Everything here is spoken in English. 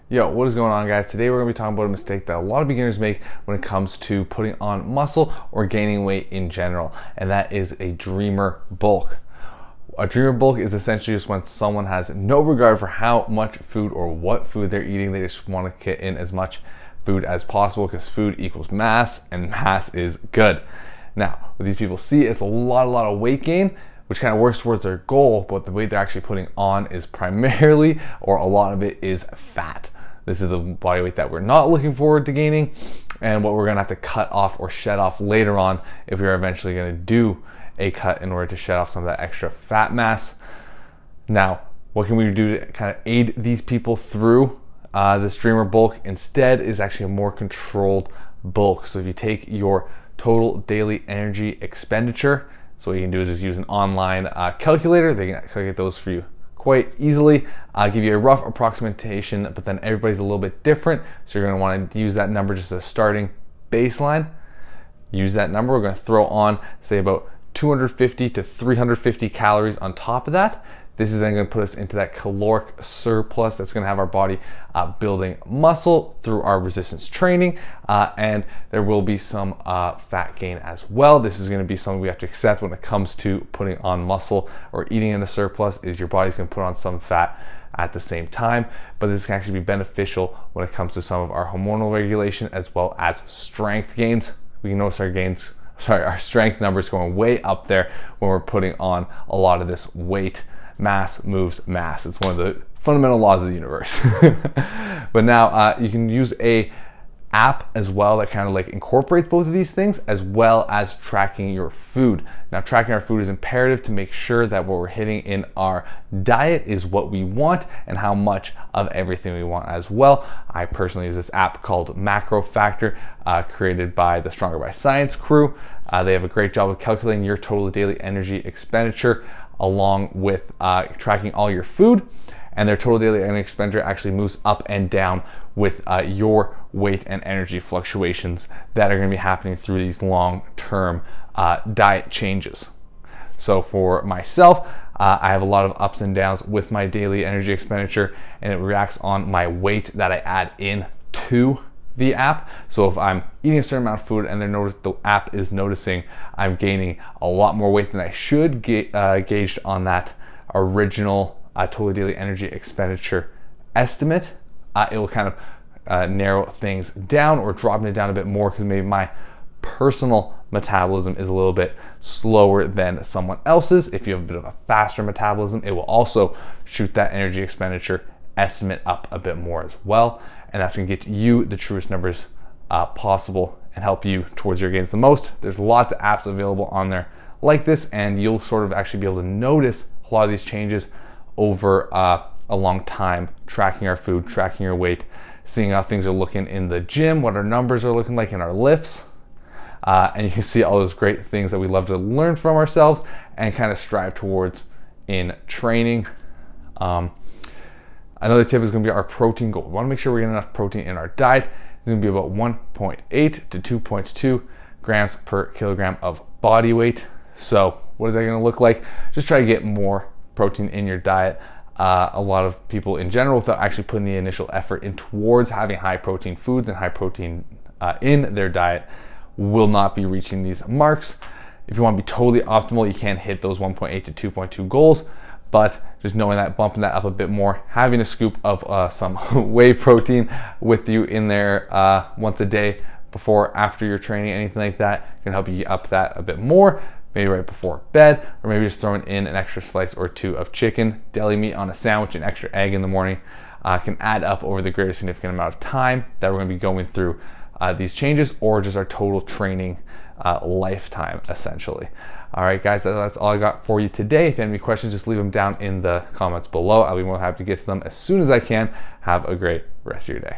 Yo, what is going on, guys? Today we're going to be talking about a mistake that a lot of beginners make when it comes to putting on muscle or gaining weight in general, and that is a dreamer bulk. A dreamer bulk is essentially just when someone has no regard for how much food or what food they're eating. They just want to get in as much food as possible because food equals mass and mass is good. Now, what these people see is a lot of weight gain, which kind of works towards their goal, but the weight they're actually putting on is primarily, or a lot of it is fat. This is the body weight that we're not looking forward to gaining, and what we're gonna have to cut off or shed off later on if we are eventually gonna do a cut in order to shed off some of that extra fat mass. Now, what can we do to kind of aid these people through this dreamer bulk instead is actually a more controlled bulk. So if you take your total daily energy expenditure, so what you can do is just use an online calculator. They can calculate those for you quite easily. I'll give you a rough approximation, but then everybody's a little bit different. So you're gonna wanna use that number just as a starting baseline. Use that number. We're gonna throw on, say, about 250 to 350 calories on top of that. This is then going to put us into that caloric surplus that's going to have our body building muscle through our resistance training, and there will be some fat gain as well. This is going to be something we have to accept when it comes to putting on muscle or eating in the surplus, is your body's going to put on some fat at the same time, but this can actually be beneficial when it comes to some of our hormonal regulation as well as strength gains. We can notice our strength numbers going way up there when we're putting on a lot of this weight. Mass moves mass. It's one of the fundamental laws of the universe. But now you can use a app as well that kind of like incorporates both of these things, as well as tracking your food. Now, tracking our food is imperative to make sure that what we're hitting in our diet is what we want and how much of everything we want as well. I personally use this app called Macrofactor, created by the Stronger by Science crew. They have a great job of calculating your total daily energy expenditure along with tracking all your food, and their total daily energy expenditure actually moves up and down with your weight and energy fluctuations that are going to be happening through these long-term diet changes. So for myself, I have a lot of ups and downs with my daily energy expenditure, and it reacts on my weight that I add in to the app. So if I'm eating a certain amount of food and the app is noticing I'm gaining a lot more weight than I should, gauged on that original total daily energy expenditure estimate, it will kind of narrow things down or drop it down a bit more, because maybe my personal metabolism is a little bit slower than someone else's. If you have a bit of a faster metabolism, it will also shoot that energy expenditure estimate up a bit more as well, and that's going to get you the truest numbers possible and help you towards your gains the most. There's lots of apps available on there like this, and you'll sort of actually be able to notice a lot of these changes over a long time, tracking our food, tracking your weight, seeing how things are looking in the gym, what our numbers are looking like in our lifts, and you can see all those great things that we love to learn from ourselves and kind of strive towards in training. Another tip is going to be our protein goal. We want to make sure we're getting enough protein in our diet. It's going to be about 1.8 to 2.2 grams per kilogram of body weight. So what is that going to look like? Just try to get more protein in your diet. A lot of people in general, without actually putting the initial effort in towards having high protein foods and high protein in their diet, will not be reaching these marks. If you want to be totally optimal, you can hit those 1.8 to 2.2 goals. But just knowing that, bumping that up a bit more, having a scoop of some whey protein with you in there once a day, before, after your training, anything like that, can help you up that a bit more. Maybe right before bed, or maybe just throwing in an extra slice or two of chicken, deli meat on a sandwich, an extra egg in the morning, can add up over the greater significant amount of time that we're going to be going through these changes, or just our total training lifetime, essentially. All right, guys, that's all I got for you today. If you have any questions, just leave them down in the comments below. I'll be more happy to get to them as soon as I can. Have a great rest of your day.